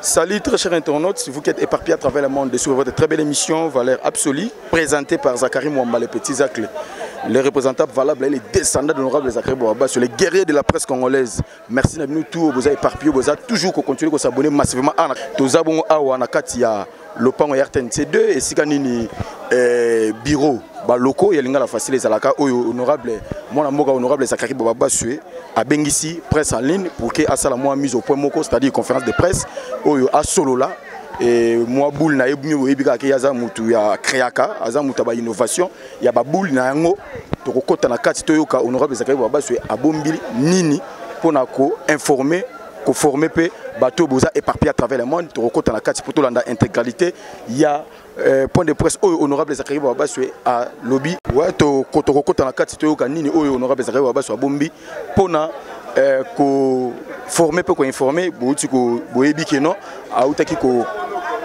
Salut très chers internautes, vous qui êtes éparpillés à travers le monde sur votre très belle émission Valeur Absolue, présentée par Zachary Mwamba, le petit Zach, le représentant valable et les descendants de l'honorable Zachary Mwamba, sur les guerriers de la presse congolaise. Merci à nous tous, vous avez éparpillés, vous avez toujours continué à s'abonner massivement à Tozabongo Awa Nakatia, Lopango RTNC2 et Sikanini bureau. Loko ya linga la facile les alaka honorable mon amour honorable Zachary Mwamba sué a bengisi presse en ligne pour que asala moi mise au point moko, c'est-à-dire conférence de presse oyo a solo là et moi boule na ebumi oyebika ke yaza mutu ya créaka aza mutu ba innovation ya ba boule na yango to kokota na kati to yoka honorable Zachary Mwamba sué abombili nini pona ko informer ko former pe bateau boza éparpillé à travers le monde to kokota na kati pour to landa intégralité ya point de presse honorable Zachary Mwamba sué à lobby ouais to kotokota na kati to yoka nini honorable Zachary Mwamba sué bombi pona ko former peu ko informer bouti ko boyebi ke non autaki ko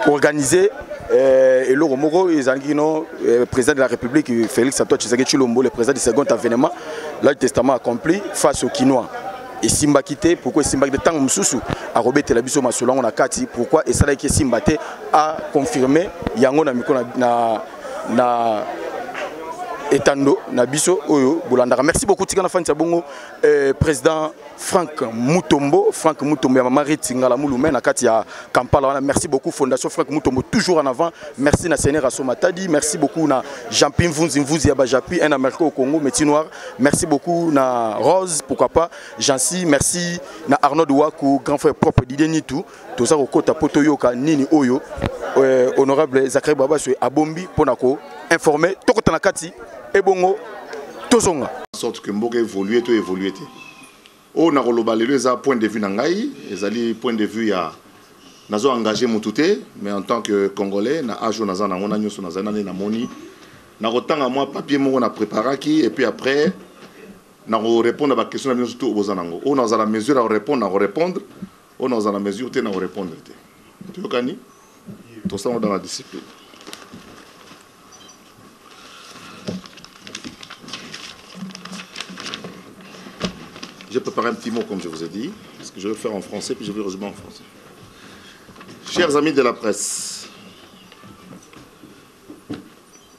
organiser et le Romoro ezangino président de la République Félix Antoine Tshisekedi Tshilombo, le président du second avènement, là le testament accompli face au Kinois. Et Simba quitté, pourquoi Simba de temps Moussoussou a Robert Telabiso Masolon on a Kati, pourquoi et ça là qui Simba a confirmé yango na miko na etando na biso oyo bolandaka. Merci beaucoup tika na fani bongo président Franck Mutombo ya mama Ritingala Mulume na kati ya Kampala. Merci beaucoup fondation Franck Mutombo toujours en avant. Merci na Sénéra Somatadi, merci beaucoup na Jean-Pim Vunzi ya Bajapi un Américain au Congo métier noir. Merci beaucoup na Rose pourquoi pas Jancy, merci na Arnaud Douakou grand frère propre d'Idenitu tout ça au kota poto yoka nini oyo honorable Zachary Mwamba sué abombi ponako informer tokota na kati et bongo tozonga en sorte que mboka évoluer to évoluer te o na koloba lelo eza point de vue na ngai ezali point de vue ya nazo engagé mutute mais en tant que congolais na ajo naza na ngona nyoso naza na moni na kotanga moi papier moko na préparaki et puis après na ko répondre à ba question na nyoso to bozanango o na za la mesure à répondre o na za la mesure te na ko répondre te tokani tout ça dans la discipline. J'ai préparé un petit mot comme je vous ai dit, parce que je vais le faire en français, puis je vais rejoindre en français. Chers amis de la presse,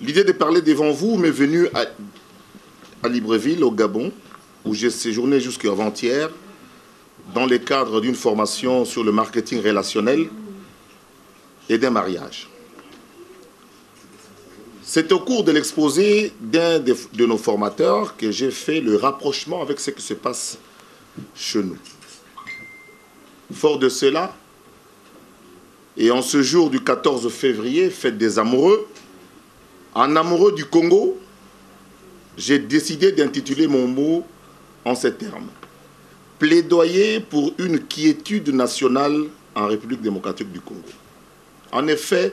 l'idée de parler devant vous m'est venue à Libreville, au Gabon, où j'ai séjourné jusqu'à avant-hier, dans le cadre d'une formation sur le marketing relationnel et d'un mariage. C'est au cours de l'exposé d'un de nos formateurs que j'ai fait le rapprochement avec ce qui se passe chez nous. Fort de cela, et en ce jour du 14 février, fête des amoureux, en amoureux du Congo, j'ai décidé d'intituler mon mot en ces termes. Plaidoyer pour une quiétude nationale en République démocratique du Congo. En effet,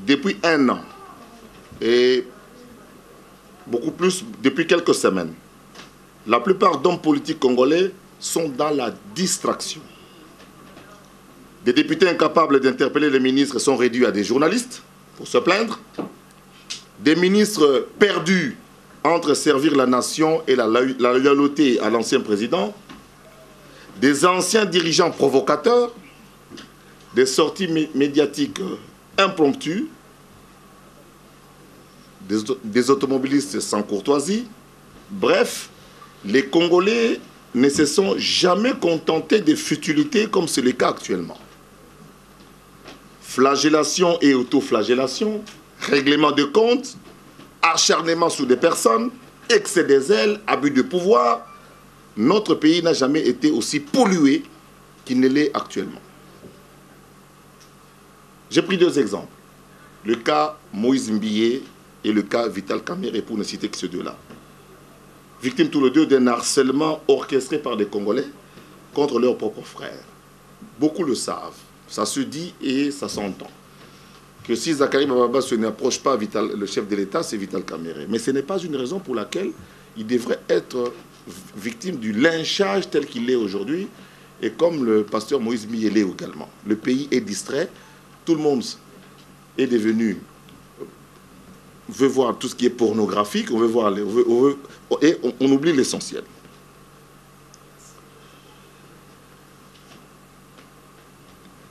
depuis un an, et beaucoup plus depuis quelques semaines, la plupart d'hommes politiques congolais sont dans la distraction. Des députés incapables d'interpeller les ministres sont réduits à des journalistes pour se plaindre. Des ministres perdus entre servir la nation et la loyauté à l'ancien président. Des anciens dirigeants provocateurs. Des sorties médiatiques impromptues. Des automobilistes sans courtoisie. Bref, les Congolais ne se sont jamais contentés de futilités comme c'est le cas actuellement. Flagellation et autoflagellation, règlement de comptes, acharnement sur des personnes, excès des ailes, abus de pouvoir. Notre pays n'a jamais été aussi pollué qu'il ne l'est actuellement. J'ai pris deux exemples. Le cas Moïse Mbié et le cas Vital Kamerhe, pour ne citer que ces deux-là. Victimes tous les deux d'un harcèlement orchestré par des Congolais contre leurs propres frères. Beaucoup le savent, ça se dit et ça s'entend. Que si Zachary Mwamba se n'approche pas le chef de l'État, c'est Vital Kamerhe. Mais ce n'est pas une raison pour laquelle il devrait être victime du lynchage tel qu'il est aujourd'hui, et comme le pasteur Moïse Mbié l'est également. Le pays est distrait, tout le monde est devenu veut voir tout ce qui est pornographique, on veut voir et on oublie l'essentiel.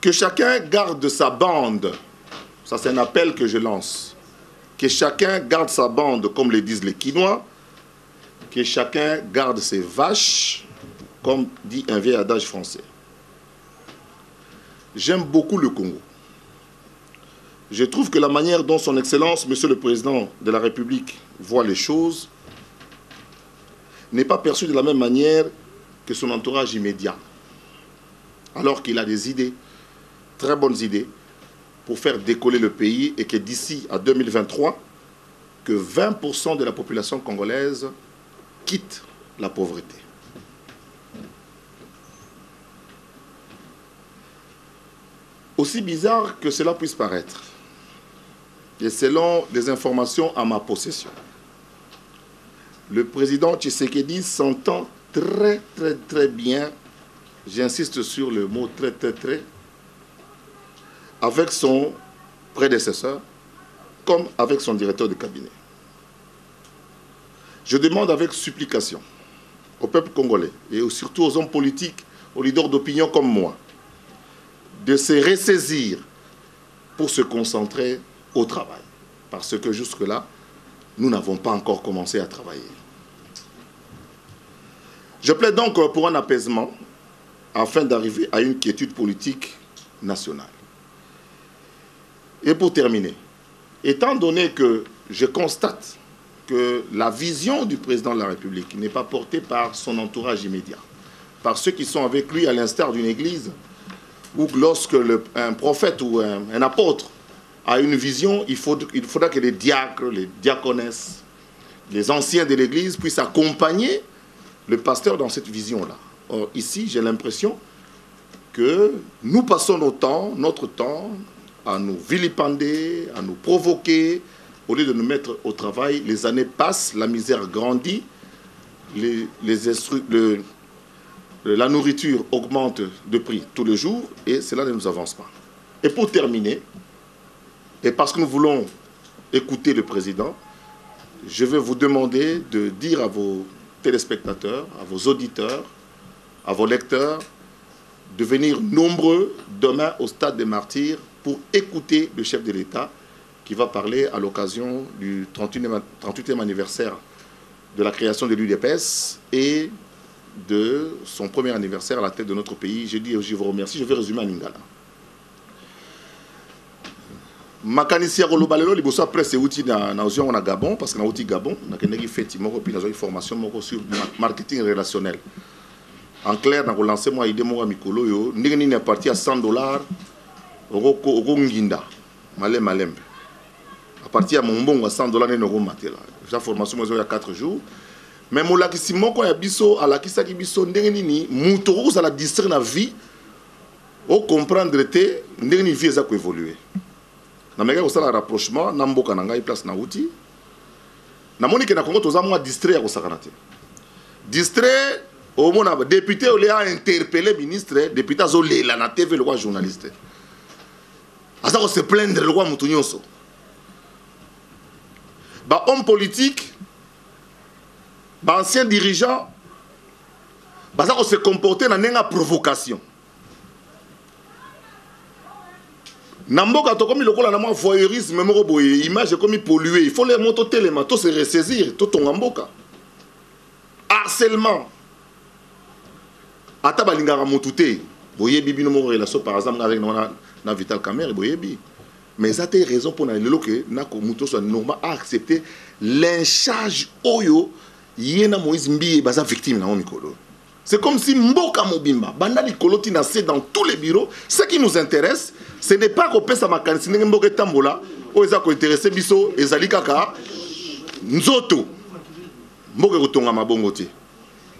Que chacun garde sa bande, ça c'est un appel que je lance. Que chacun garde sa bande, comme le disent les Quinois. Que chacun garde ses vaches, comme dit un vieil adage français. J'aime beaucoup le Congo. Je trouve que la manière dont son Excellence, Monsieur le Président de la République, voit les choses n'est pas perçue de la même manière que son entourage immédiat. Alors qu'il a des idées, très bonnes idées, pour faire décoller le pays et que d'ici à 2023, que 20% de la population congolaise quitte la pauvreté. Aussi bizarre que cela puisse paraître, et selon les informations à ma possession, le président Tshisekedi s'entend très bien, j'insiste sur le mot très, avec son prédécesseur, comme avec son directeur de cabinet. Je demande avec supplication au peuple congolais et surtout aux hommes politiques, aux leaders d'opinion comme moi, de se ressaisir pour se concentrer au travail. Parce que jusque-là, nous n'avons pas encore commencé à travailler. Je plaide donc pour un apaisement afin d'arriver à une quiétude politique nationale. Et pour terminer, étant donné que je constate que la vision du président de la République n'est pas portée par son entourage immédiat, par ceux qui sont avec lui à l'instar d'une église, où lorsque un prophète ou un apôtre a une vision, il faudra que les diacres, les diaconesses, les anciens de l'église puissent accompagner le pasteur dans cette vision-là. Or, ici, j'ai l'impression que nous passons notre temps à nous vilipender, à nous provoquer, au lieu de nous mettre au travail. Les années passent, la misère grandit, la nourriture augmente de prix tous les jours et cela ne nous avance pas. Et pour terminer, et parce que nous voulons écouter le président, je vais vous demander de dire à vos téléspectateurs, à vos auditeurs, à vos lecteurs, de venir nombreux demain au Stade des Martyrs pour écouter le chef de l'État qui va parler à l'occasion du 38e anniversaire de la création de l'UDPS et de son premier anniversaire à la tête de notre pays. Je vous remercie. Je vais résumer en lingala. Makanisi ya kolobalelo liboso après c'est outil na ozio na Gabon parce que na outil Gabon na keneki feti moko puis na zo formation moko sur marketing relationnel. En clair na ko lancer moi idée moko mikolo yo ndenge nini parti à $100 oko nginda malembe. À partir à mon bon à $100 ne ko matela. Sa formation moi zo ya 4 jours. Mais mon lakisi moko ya biso ala kisaki biso ndenge nini muto ko za la distraire na vie au comprendre te ndenge ni vie za ko évoluer. Na meka ko sala rapprochement na mboka na ngai place na outil. Na moni ke na Congo toza mwa distrait ya ko sakana te. Distrait au mona député o le a interpellé ministre, député zo lela na TV le quoi journaliste. Asa ko se plaindre le quoi mutu nyonso. Ba homme politique, ba ancien dirigeant, ba ça ko se comporter na nenga provocation. Namboka to komi lokola na mwa voyeurisme moko boye image komi polluée, il faut les moto téléma to se ressaisir to tongamboka. Harcèlement. Ata balingara motute, boye bibi no moko relation par exemple avec na Vital Kamerhe boye bi. Mais ça a raison pour na lelo que na ko muto soit normal à accepter l'incharge oyo yena Moïse Mbiye baza victime na mikolo. C'est comme si Mboka Mobimba, Banda Likoloti nassé dans tous les bureaux. Ce qui nous intéresse, ce n'est pas qu'on pèse à ma canisse, Mboka Tambola, ou ils ont intéressé Bisso, et Zali Kaka, Nzoto, Mboka Kotonga Mabongote.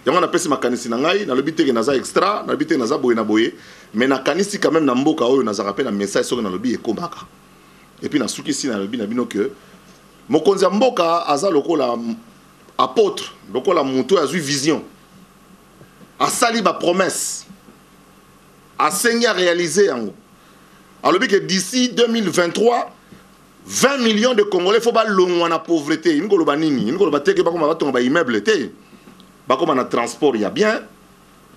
Yama na pèse ma canisse nangai, na le bité naza extra, na le bité naza boye na boye, mais na canisse quand même na Mboka, ou naza rappelle un message sur na lobby et Kombaka. Et puis na souki si na lobby na bino que, Mokonza Mboka, aza loko la apôtre, loko la monto a eu vision. A sali ma promesse, a saigné à réaliser en haut. Alors que d'ici 2023, 20 millions de Congolais, il faut pas l'on la pauvreté. Il faut pas nini, il faut pas teke, il faut immeuble té. Ba comme na transport il y a bien,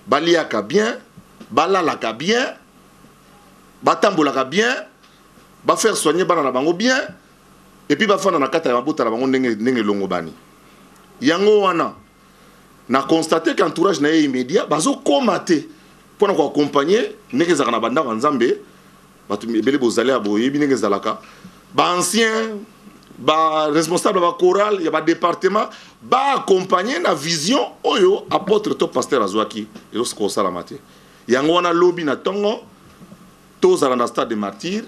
baliaka bien, balalaka bien, batambolaka bien, ba faire soigner bana na bango bien, et puis ba fana na kata ya bota na bango ndenge longo bani. Yango wana na constaté qu'entourage na immédiat bazo komaté pour nous accompagner ndenge za na banda nzambe batu bele bozali aboye bi ndenge zalaka. Ba ancien, ba responsable ba choral, ya ba département, ba accompagner na vision oyo apôtre to pasteur azwaki et ce qu'on sala maté. Yango wana lobby na tongo tous à la stade de martyr.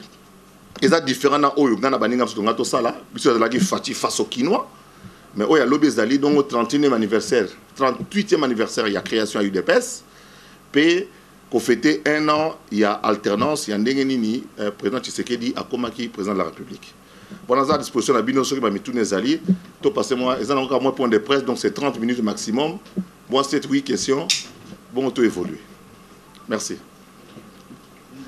Ils ont différents oyo ngana baninga msuto ngato sala, biso la ki fati face au Kinois. Mais oyo lobby zali donc au 31e anniversaire, 38e anniversaire il y a création à UDPS. P qu'on fêtait 1 an, il y a alternance, il y a Ndengenini, président Tshisekedi, à Komaki, président de la République. Pendant la disposition, la Bino Soki, tous les alliés, tout passé moi, ils ont encore moins point de presse, donc c'est 30 minutes maximum. Moi, c'est 8 questions, bon, tout évoluer. Merci.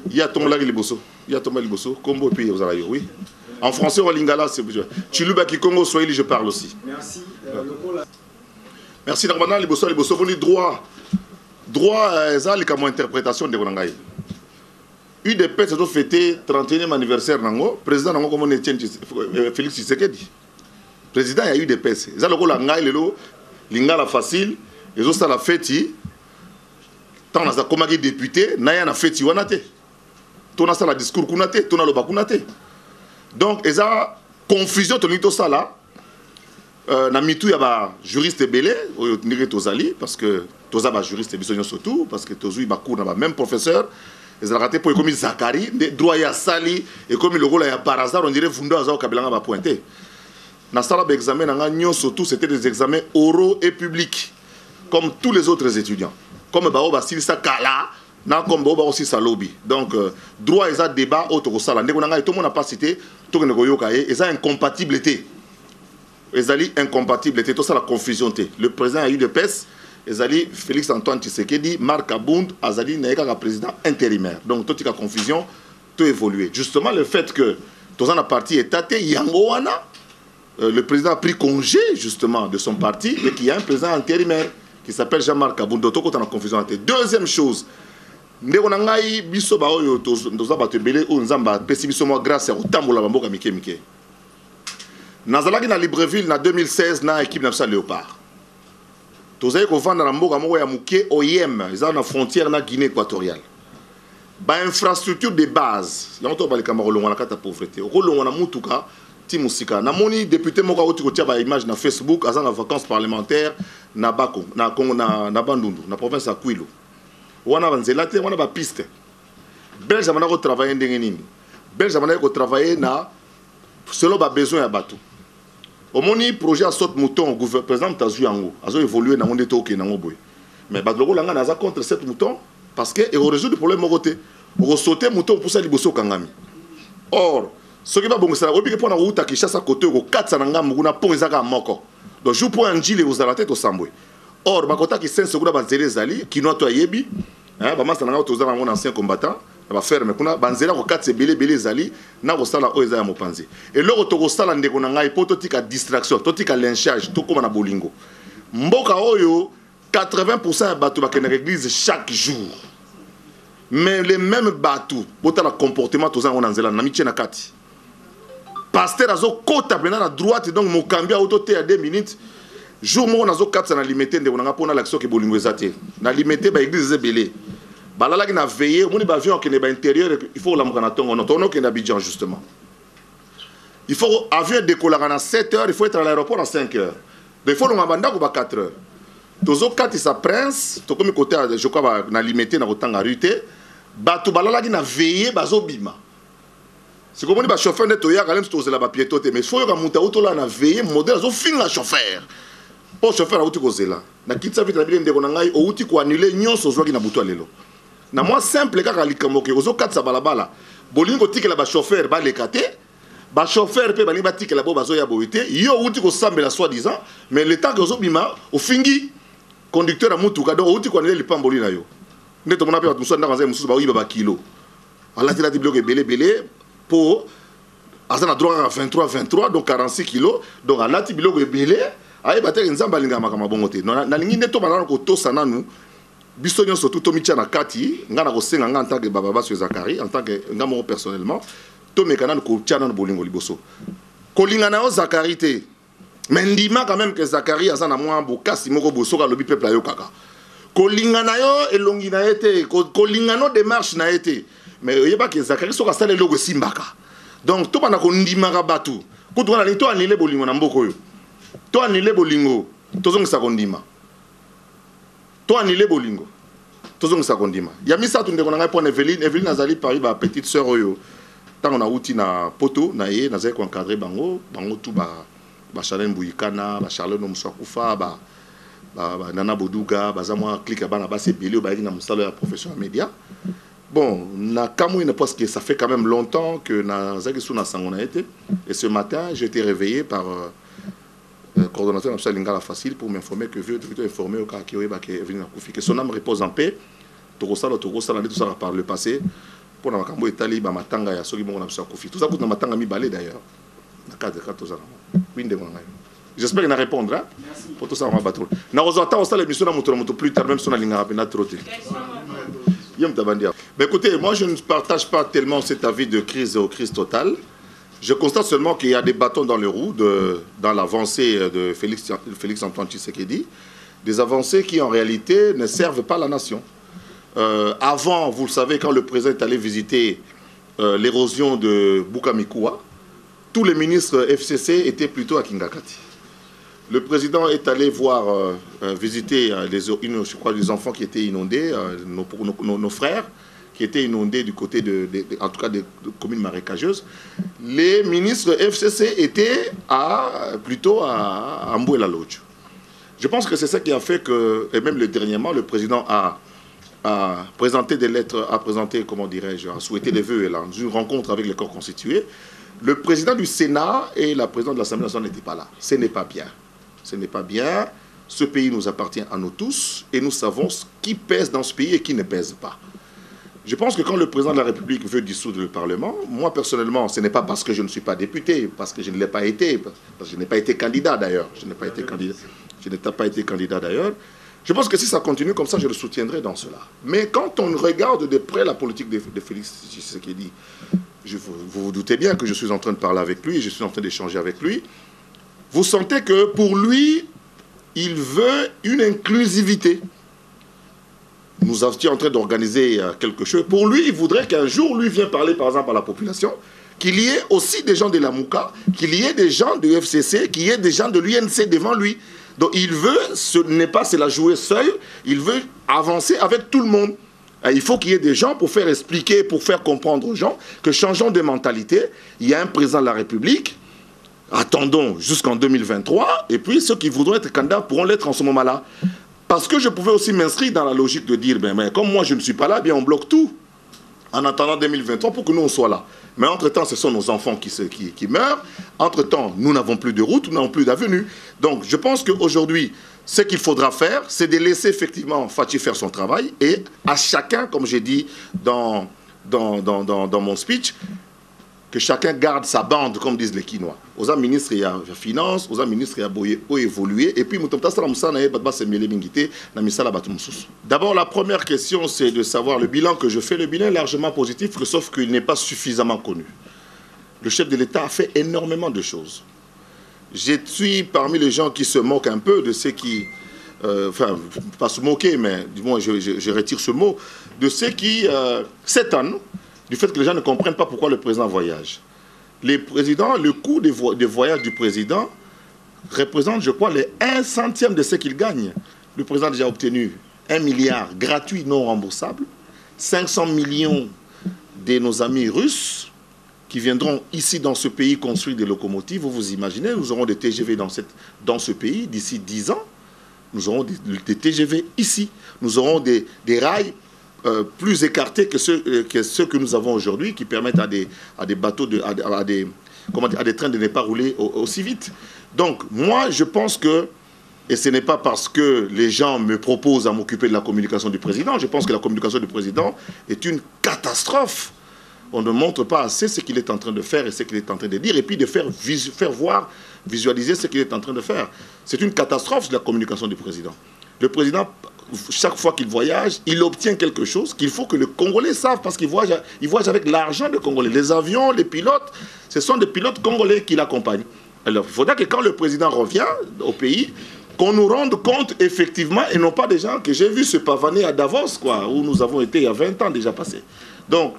Il y a ton lagi liboso, il y a ton lagi liboso, Combo et puis vous allez oui. En français, en lingala, c'est Chiluba qui Congo, Swahili, je parle aussi. Merci. Merci, Narmana, liboso, vous avez droit. Droit à l'interprétation de Ronangaï. UDP s'est fêté 31e anniversaire nango, président nango comme on est Félix Tshisekedi. Président il y a UDP. Ça le la ngai lelo lingala facile, ils ont ça la fête. Tant na comme député, na ya na fête wana te. Tona ça la discours kuna te, tona lo bakuna te. Donc ils a confusion to nito ça là. Na mitu ya ba juriste belé oyo ndike tozali parce que toza ba juriste biso surtout parce que tozui ba cours na ba même professeur ils ont raté pour comme Zakari des droits ya sali et comme le rôle ya par hasard on dirait fundo azao kabelanga ba pointé na sala ba examen na nyo surtout c'était des examens oraux et publics comme tous les autres étudiants comme ba ba silisa kala na comme ba aussi sa lobby donc droit ils a débat auto sala ndeko na ngai tout le monde n'a pas cité to ko neko yoka et ça incompatibilité. Ezali incompatible, c'est tout ça la confusion. Le président a eu de PES, Ezali Félix Antoine Tshisekedi, Marc Abound, Azali Naïka président intérimaire. Donc toute la confusion, tout évolué. Justement le fait que tout ça la partie est tâté, Yangoana, le président a pris congé justement de son parti et qu'il y a un président intérimaire qui s'appelle Jean-Marc Abound. Donc tout la confusion. Deuxième chose, Ndekonangai biso ba oyo toza ba tebele o nzamba pesi biso mo grâce au tambola bamboka mike. Nazalaki na Libreville en 2016 na équipe nationale Léopard. Tozali ko vanda na mboka moko ya muke OIM, ils ont na frontière na Guinée équatoriale. Ba infrastructure de base, yango ba likambo longa na kata pauvreté. Rolonga na mutuka timusika. Na moni député moko oti ko tia ba image na Facebook azana vacances parlementaires na Bako, na Congo na Bandundu, na province ya Kwilu. Wana banzela te, wana ba piste. Belge amana ko travailler ndenge nini? Belge amana ko travailler na selon ba besoin ya bateau. Au moni projet à saute mouton au président Tazu Yango a évolué dans monde toke na ngoboy. Mais badlogo langa naza contre 7 moutons parce que et résout le problème mokoté. On sauter mouton pour ça liboso kangami. Or, ce qui va bon ça obi ke pona uta ki chassa côté ko 400 nanga muguna pon ezaka moko. Donc jou pour njile aux la tête au sambwe. Or bakota ki 5 secondes ba zeli zali ki no to yebi, hein ba masa nanga to za mon ancien combattant. Va faire mais kuna banzela ko 4 belé zali na ko sala oyo za ya mopanzi et loko to ko sala ndeko na ngai poto tika distraction to tika lynchage to koma na bolingo mboka oyo 80% ya bato bakena l'église chaque jour mais les mêmes bato bota la comportement to za on nzela na mitie na kati pasteur azo kota pena na droite donc mokambia auto te à 2 minutes jour mo nazo katsa na limité ndeko na pona l'action ke bolingo ezate na limité ba église belé. Balala qui n'a veillé, on est avion qui n'est intérieur, il faut la mourir on entend qui est Abidjan justement. Il faut avion décoller à 7 heures, il faut être à l'aéroport à 5 heures. Donc il faut le mabanda ou 4 heures. Tozo 4 sa prince, to comme côté je crois na limité na rotanga rute, batu balala qui n'a veillé bazo bima. C'est comme on dit chauffeur de toya quand même tozo la piétote mais faut que monta auto là na veillé modèle zo fin la chauffeur. Pour chauffeur a outi kozela. Na kitsa vite na bilende ko na ngai o outi ko annuler nyonso zo ki na buto lelo. Na moi simple kaka likamboke ozo katsa balabala bolingo tikela ba chauffeur ba lekate ba chauffeur pe bali ba tikela bo bazo ya boité yo uti ko sambela soi-disant mais le temps que ozo bima o fingi conducteur a mutuka donc uti ko nele lipamboli na yo ndeto mona pe ba muso ndanga nzai muso ba wiba ba kilo ala tila di bloquer belé pour Aza na droit à 23, donc 46 kilos. Donc à la tibilo belé. Aïe batek nzamba linga makama bongote. Na lingi neto banana ko to sana nu. Bistonyo surtout tomitia na kati. Nga na ko senga nga en tant que baba sur Zakari, en tant que nga mo personnellement. To mekana ko tiana na bolingo liboso. Ko linga na o Zakari te. Mais ndima quand même que Zakari aza na mwa bokasi moko boso ka lobi peuple ayo kaka. Ko linga na yo elongi na été, ko linga no démarche na été. Mais yeba que Zakari soka sale logo simbaka. Donc to bana ko ndima ka batu. Ko to na lito anile bolingo na mboko yo. To anile bolingo, tozongisa kondima. To anile bolingo, tozongisa kondima. Ya misa tunde konanga pour Evelyne azali Paris ba petite sœur oyo. Tant on a outi na poto na ye na zai ko encadrer bango tout ba Charlène Bouyikana, ba Charlène Omuswakufa, ba Nana Boduga, ba zamwa clique bana ba c'est belé ba na musalo ya professionnel média. Bon, na kamou parce que ça fait quand même longtemps que na zaki suna sangona été et ce matin, j'ai été réveillé par coordonnateur national Lingala Facile pour m'informer que je vais informer au cas qui est venu à Koufi que son âme repose en paix. Tokosala tout ça par le passé pour na makambo etali ba matanga ya soki bongo na Koufi. Tout ça coûte na matanga mi balé d'ailleurs. Na cadre tout ça. J'espère qu'il va répondre. Hein? Pour tout ça, on va battre. Na rozata on l'émission na moto plus tard même son Lingala pena troté. Mais écoutez, moi je ne partage pas tellement cet avis de crise totale. Je constate seulement qu'il y a des bâtons dans les roues dans l'avancée de Félix Antoine Tshisekedi, des avancées qui en réalité ne servent pas la nation. Avant, vous le savez, quand le président est allé visiter l'érosion de Bukamikoua, tous les ministres FCC étaient plutôt à Kingakati. Le président est allé voir, visiter je crois, les enfants qui étaient inondés, nos frères, qui étaient inondés du côté en tout cas des communes marécageuses. Les ministres FCC étaient plutôt à Mbouela Lodge. Je pense que c'est ça qui a fait que, et même dernièrement, le président a présenté des lettres, comment dirais-je, a souhaité des vœux là, une rencontre avec les corps constitués. Le président du Sénat et la présidente de l'Assemblée nationale n'étaient pas là. Ce n'est pas bien. Ce n'est pas bien. Ce pays nous appartient à nous tous et nous savons ce qui pèse dans ce pays et qui ne pèse pas. Je pense que quand le président de la République veut dissoudre le Parlement, moi personnellement, ce n'est pas parce que je ne suis pas député, parce que je ne l'ai pas été, parce que je n'ai pas été candidat d'ailleurs. Je n'ai pas été candidat d'ailleurs. Je pense que si ça continue comme ça, je le soutiendrai dans cela. Mais quand on regarde de près la politique de Félix Tshisekedi, vous vous doutez bien que je suis en train de parler avec lui, je suis en train d'échanger avec lui. Vous sentez que pour lui, il veut une inclusivité. Nous étions en train d'organiser quelque chose. Pour lui, il voudrait qu'un jour, lui vienne parler par exemple à la population, qu'il y ait aussi des gens de la Mouka, qu'il y ait des gens du FCC, qu'il y ait des gens de l'UNC devant lui. Donc il veut, ce n'est pas c'est la jouer seul, il veut avancer avec tout le monde. Il faut qu'il y ait des gens pour faire expliquer, pour faire comprendre aux gens que changeons de mentalité. Il y a un président de la République, attendons jusqu'en 2023, et puis ceux qui voudront être candidats pourront l'être en ce moment-là. Parce que je pouvais aussi m'inscrire dans la logique de dire, ben, comme moi je ne suis pas là, bien on bloque tout en attendant 2023 pour que nous on soit là. Mais entre-temps, ce sont nos enfants qui meurent. Entre-temps, nous n'avons plus de route, nous n'avons plus d'avenue. Donc je pense qu'aujourd'hui, ce qu'il faudra faire, c'est de laisser effectivement Fachi faire son travail et à chacun, comme j'ai dit dans mon speech, que chacun garde sa bande, comme disent les Quinois. Aux ministres, il y a finance, aux ministres, il y a évoluer. Et puis, d'abord, la première question, c'est de savoir le bilan que je fais. Le bilan est largement positif, sauf qu'il n'est pas suffisamment connu. Le chef de l'État a fait énormément de choses. Je suis parmi les gens qui se moquent un peu de ceux qui... enfin, pas se moquer, mais du moins, je retire ce mot, de ceux qui s'étonnent du fait que les gens ne comprennent pas pourquoi le président voyage. Le coût des voyages du président représente, je crois, les 1/100 de ce qu'il gagne. Le président a déjà obtenu 1 milliard gratuit, non remboursable, 500 millions de nos amis russes qui viendront ici dans ce pays construire des locomotives. Vous vous imaginez, nous aurons des TGV dans ce pays d'ici 10 ans. Nous aurons des TGV ici. Nous aurons des rails plus écartés que ceux que nous avons aujourd'hui, qui permettent à des bateaux, à des trains de ne pas rouler aussi vite. Donc, moi, je pense que, et ce n'est pas parce que les gens me proposent à m'occuper de la communication du président, je pense que la communication du président est une catastrophe. on ne montre pas assez ce qu'il est en train de faire et ce qu'il est en train de dire, et puis de faire voir, visualiser ce qu'il est en train de faire. C'est une catastrophe de la communication du président. Le président, chaque fois qu'il voyage, il obtient quelque chose qu'il faut que les Congolais savent, parce qu'il voyage avec l'argent des Congolais. Les avions, les pilotes, ce sont des pilotes congolais qui l'accompagnent. Alors, il faudra que quand le président revient au pays, qu'on nous rende compte effectivement, et non pas des gens que j'ai vu se pavaner à Davos, quoi, où nous avons été il y a 20 ans déjà passé. Donc,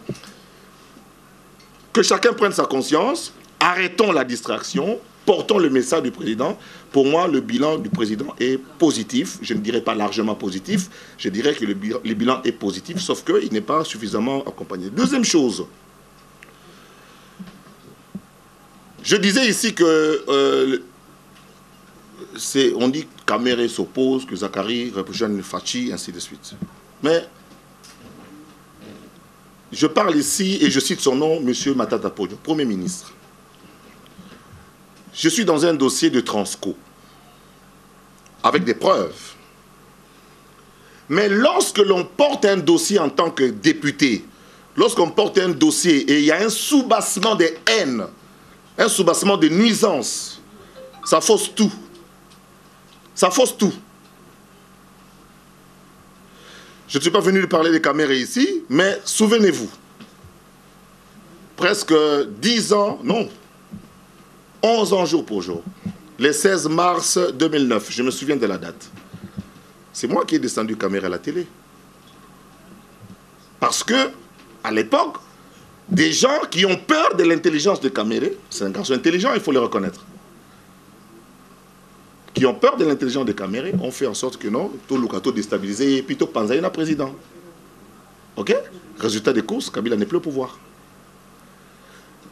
que chacun prenne sa conscience, arrêtons la distraction, portons le message du président. Pour moi, le bilan du président est positif. Je ne dirais pas largement positif, je dirais que le bilan est positif, sauf qu'il n'est pas suffisamment accompagné. Deuxième chose, je disais ici que on dit que Kamere s'oppose, que Zakari représente Fachi, ainsi de suite. Mais je parle ici, et je cite son nom, M. Matata Ponyo, Premier ministre. Je suis dans un dossier de Transco, avec des preuves. Mais lorsque l'on porte un dossier en tant que député, lorsqu'on porte un dossier et il y a un soubassement de haine, un soubassement de nuisance, ça fausse tout. Ça fausse tout. Je ne suis pas venu lui parler des caméras ici, mais souvenez-vous, presque 10 ans, non, 11 ans jour pour jour, le 16 mars 2009, je me souviens de la date. C'est moi qui ai descendu caméra à la télé. Parce que, à l'époque, des gens qui ont peur de l'intelligence de Kamere, c'est un garçon intelligent, il faut le reconnaître, qui ont peur de l'intelligence de Kamere, ont fait en sorte que non, tout le cateau déstabilisé, et puis tout Panzaïna président. Ok? Résultat des courses, Kabila n'est plus au pouvoir.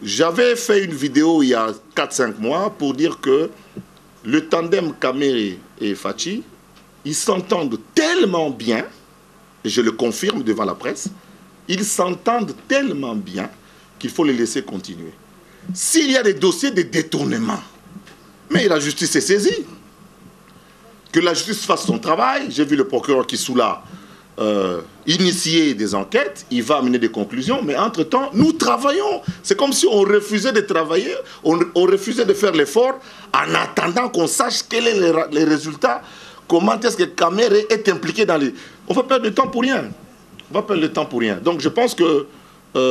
J'avais fait une vidéo il y a 4-5 mois pour dire que le tandem Kamere et Fachi, ils s'entendent tellement bien, et je le confirme devant la presse, ils s'entendent tellement bien qu'il faut les laisser continuer. S'il y a des dossiers de détournement, mais la justice est saisie. Que la justice fasse son travail. J'ai vu le procureur Kissoula initier des enquêtes, il va amener des conclusions, mais entre-temps, nous travaillons. C'est comme si on refusait de travailler, on refusait de faire l'effort en attendant qu'on sache quels sont les résultats, comment est-ce que Kamere est impliqué dans les... On va perdre le temps pour rien. On va perdre le temps pour rien. Donc je pense que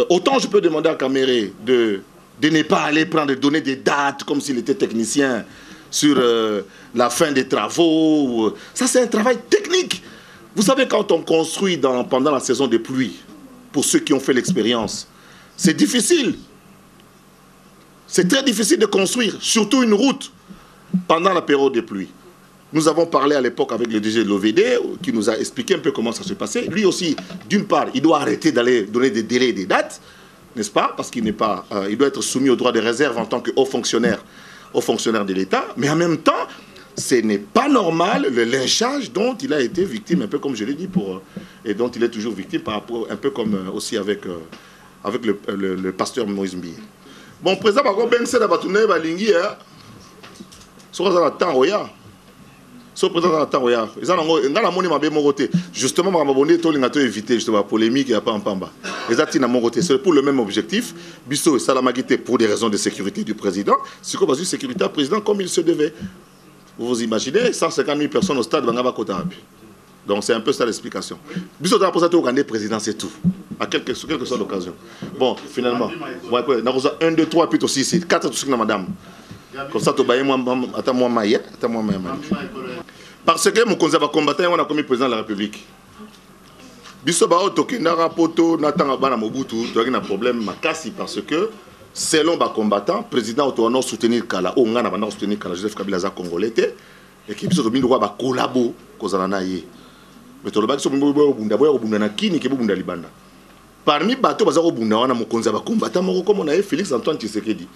autant je peux demander à Kamere de ne pas aller prendre, de donner des dates comme s'il était technicien sur la fin des travaux. Ça, c'est un travail technique. Vous savez, quand on construit pendant la saison des pluies, pour ceux qui ont fait l'expérience, c'est difficile. C'est très difficile de construire, surtout une route, pendant la période des pluies. Nous avons parlé à l'époque avec le DG de l'OVD, qui nous a expliqué un peu comment ça se passait. Lui aussi, d'une part, il doit arrêter d'aller donner des délais et des dates, n'est-ce pas? Parce qu'il n'est pas, il doit être soumis au droit de réserve en tant que haut fonctionnaire de l'État. Mais en même temps, ce n'est pas normal le lynchage dont il a été victime, un peu comme je l'ai dit, et dont il est toujours victime, par rapport, un peu comme aussi avec le pasteur Moïse Mbiye. Bon, président, par contre, c'est la batoune, balingi, justement, éviter la polémique et c'est pour le même objectif. Bisso et Salamagité pour des raisons de sécurité du président. C'est comme une sécurité du président comme il se devait. Vous vous imaginez 150 000 personnes au stade Bangaba Kotahabi. Donc c'est un peu ça l'explication. Bisso a posé au candidat président, c'est tout. À quelque soit l'occasion. Bon, finalement, 1, 2, 3, plutôt 6, 4 tout ce que madame. Comme ça, attends-moi. Parce que mon conseil va combattre, on a commis président de la République. Bisso ba otokendara poto natanga bana Mobutu, tu as un problème makasi parce que selon ba combattant, président doit soutenir Kala, on a ba soutenir Kala Joseph Kabila za congolais et qui biso domin droit ba collabo kozana na ye. Mais to le ba so bunda boya bunda na kini ke bunda libanda. Parmi bato baza ko bunda wana mokonzi ba combattant moko comme on a Félix Antoine Tshisekedi.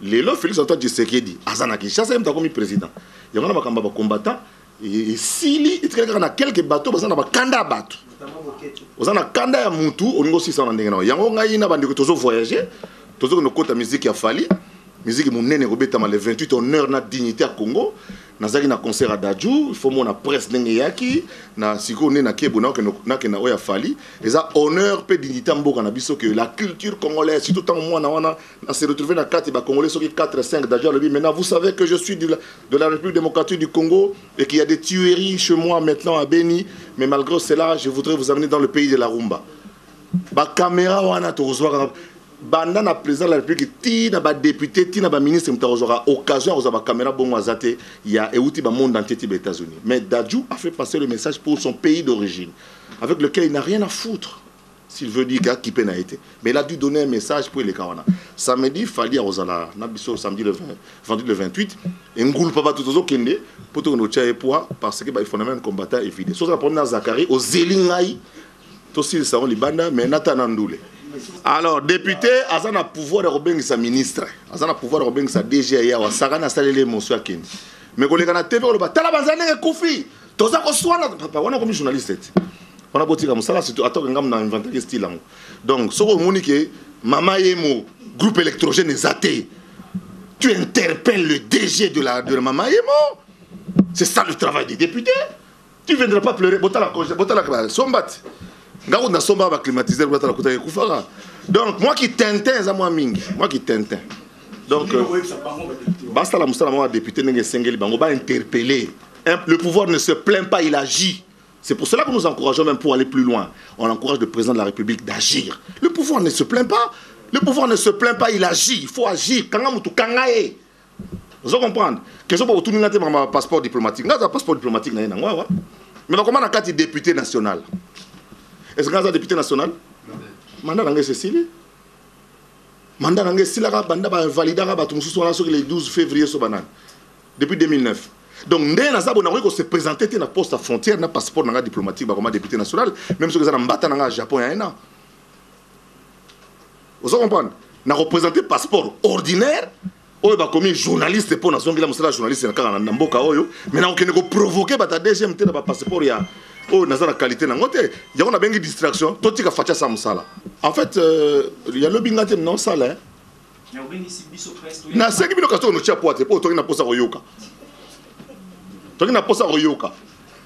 Lelo Félix Antoine Tshisekedi azana ki chassa mta comme président. Yanga na bakamba ba combattant et s'il y a quelques bateaux, il y a kanda bateau. Il y a kanda ya mutu, on a 600 ndengena. Yango ngai na bandi ko tozo voyager, tozo no kota musique ya Fali, musique munene ko beta le 28 honneur na dignité à Congo. nazaki na concert à Dadju, il faut mon presse n'engeyaki, na siko ne na kebo na ke na oya fali, et ça honneur pe dignité mboka na biso que la culture congolaise, surtout tant moi na se retrouver na 4 ba congolais sur 4 5 Dadju le maintenant vous savez que je suis de la République démocratique du Congo et qu'il y a des tueries chez moi maintenant à Beni, mais malgré cela, je voudrais vous amener dans le pays de la rumba. Ba caméra wana to reçoit banda na président de la République ti na ba député ti na ba ministre mtaozora occasion à ba caméra bon azate ya euti ba monde entier ti ba États-Unis mais Dadju a fait passer le message pour son pays d'origine avec lequel il n'a rien à foutre s'il veut dire qu'il peut n'a été mais il a dû donner un message pour les kawana samedi fali à Ozala na biso samedi le 20 vendredi le 28 ngul papa tout zo kende pour to no tchae poids parce que il faut même combattant évident so ça prendre Zakari au zelingai to sil sa on libanda mais Nathan Ndoule. Alors, député, Azana pouvoir de Robeng sa ministre, Azana pouvoir de Robeng sa DG ya wa Sagana salele monsieur Ken. Mais quand les gars na TV on va tala banzane ke kufi. Toza ko swana papa wana comme journaliste. On a botika musala surtout attends ngam na inventer style là. Donc, soko monique mama yemo groupe électrogène zaté. Tu interpelles le DG de la mama yemo. C'est ça le travail des députés. Tu viendras pas pleurer botala sombat. Donc, moi qui tintin, moi mingi. Moi qui tintin. Donc, basta la moussa, moi député, on va interpeller. Le pouvoir ne se plaint pas, il agit. C'est pour cela que nous encourageons même pour aller plus loin. On encourage le président de la République d'agir. Le pouvoir ne se plaint pas. Le pouvoir ne se plaint pas, il agit. Il faut agir. Vous comprenez? Question pour tout le monde, un passeport diplomatique. Un passeport diplomatique, mais comment on a 4 députés nationaux? Est-ce que vous avez un député national? Mandat d'Angé Cécile. Mandat d'Angé Cécile a validé le 12 février depuis 2009. Donc, nous avons se présenter à la poste à frontière, un passeport diplomatique comme député national, même si vous avez un bâtiment au Japon il y a un an. Vous comprenez? Nous avons représenté un passeport ordinaire. On a commis journaliste pour nation, journaliste mais nous avons provoqué un deuxième passeport. Oh, nous avons la qualité. Il y a une distraction. Tout le monde a musala. En fait, il y a le bingate non salaire. Il y a 5 000 personnes qui ont été pour toi, posa royoka. Toi, na posa royoka.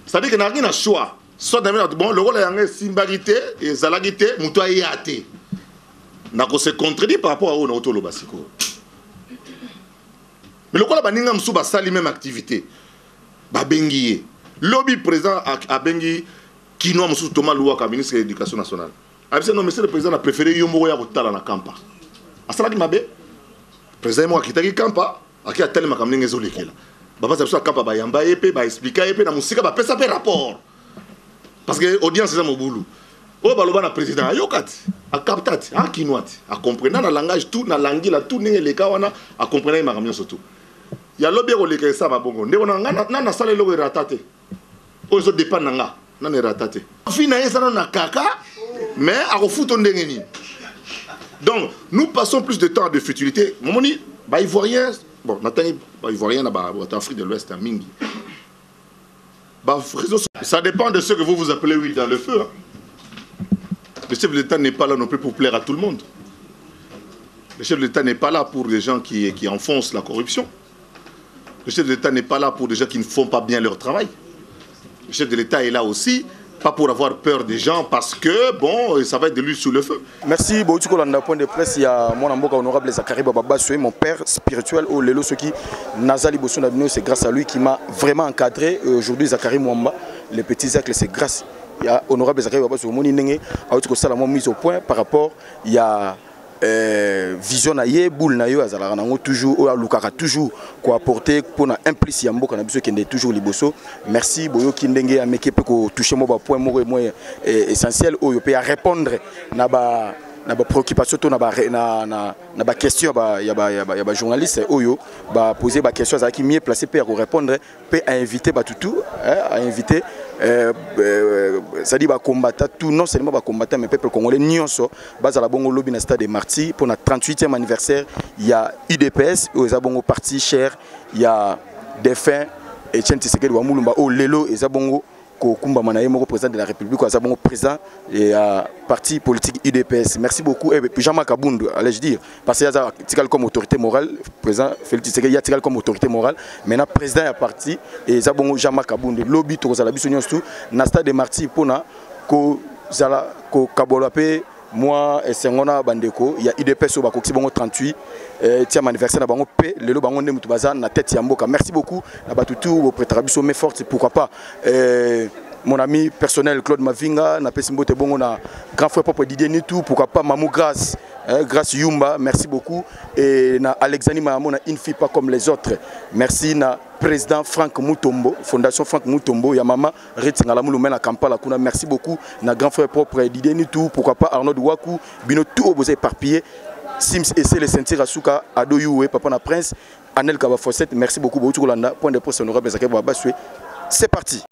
C'est-à-dire qu'il n'y a rien à choix. Soit bon, le rôle est simbarité et zalagité, moutoua yate. N'a se contredit par rapport à auto lo basiko. Mais le rôle est baninga msou basali même activité. Ba bengiye. Lobby président a bengi Kinoa Moussou Thomas Louaka, ministre de l'Éducation nationale. Non, monsieur le président a préféré Yombo Yabotala na Kampa. A cela qui m'a bé. Le président moi qui t'a dit Kampa, a qui a tellement kamné ngezoli kila. Baba ça Kampa ba yamba épée, ba expliquer épée na musika ba pesa rapport. Parce que audience c'est mon boulot. Oh baloba na président ayokat, a captat, a kinoati, a comprendre na langage tout na langue la tout ninge leka wana a comprendre ma kamyon surtout. Il y a lobby qui ça va bongo. Na sala logo ratate. O zo dépend nanga, na ne ratate. Fina ça na kaka, mais a refout on ndengeni. Donc, nous passons plus de temps de futilité. Momoni, bah ivoirien, bon, natani bah ivoirien na ba Afrique de l'Ouest à mingi. Bah ça dépend de ce que vous appelez huile dans le feu. Hein. Le chef de l'État n'est pas là non plus pour plaire à tout le monde. Le chef de l'État n'est pas là pour les gens qui enfoncent la corruption. Le chef de l'État n'est pas là pour des gens qui ne font pas bien leur travail. Le chef de l'État est là aussi, pas pour avoir peur des gens, parce que, bon, ça va être de l'huile sous le feu. Merci, Boutiko Landa, point de presse. Il y a mon amboka honorable Zakari Baba mon père spirituel, au Lelo Soki, Nazali Bossonabino, c'est grâce à lui qui m'a vraiment encadré. Aujourd'hui, Zakari Mwamba, les petits actes, c'est grâce. Il y a honorable Zakari Baba Moni Nenge, à Salamon mise au point par rapport, il y a vision na ye boule na yo azala nango toujours o lukaka toujours ko apporter pour na implice ya mboka na biso kende toujours liboso. Merci boyo kindenge ameke pe ko toucher mo ba point mo essentiel o yo pe à répondre na ba préoccupation to na ba question ya ba journaliste oyo ba poser ba question za ki mieux placé pe à répondre pe à inviter ba toutou à inviter ça dit ba combattre tout non seulement ba combattre mais peuple congolais nyonso basa la bongo lobby na stade de Marty pour notre 38e anniversaire. Il y a UDPS aux abongo parti cher, il y a défunt Etienne Tshisekedi wa Mulumba au Lelo et zabongo Kumba Manaye, président de la République, président et parti politique UDPS. Merci beaucoup. Et puis Jean-Marc Aboundou, allais-je dire, parce qu'il y a comme autorité morale, président Félix Tshisekedi, il y a comme autorité morale, maintenant président et parti, et Zabongo Jean-Marc Aboundou, lobby, Tozala Bissonion, tout, Nasta de Marti, Pona, Ko Zala, Ko Kabolape, moi et Sengona Bandeko, il y a UDPS au Bakoksi Bongo 38, tiens anniversaire na Bango P, le lo Bango Nemutu Baza, na tête Yamboka. Merci beaucoup, na Batutu, au prétrabisso, mais forte, pourquoi pas. Mon ami personnel Claude Mavinga, na Pessimbote Bongo, na grand frère propre Didier Nitou, pourquoi pas Mamou Grace, Grace Yumba, merci beaucoup. Et na Alexandre Mahamon, na Infi pas comme les autres. Merci na président Franck Moutombo, Fondation Franck Moutombo, ya maman Retsingala Mouloumena à Kampala, merci beaucoup. Na grand frère propre Didier Nitou, pourquoi pas Arnaud Douakou, Bino tout vous éparpillé. Sims et c'est le sentir Asuka, Ado Youé, Papa na Prince, Anel Kabafosset, merci beaucoup. Point de presse honorable Zakeb Babaswe. C'est parti.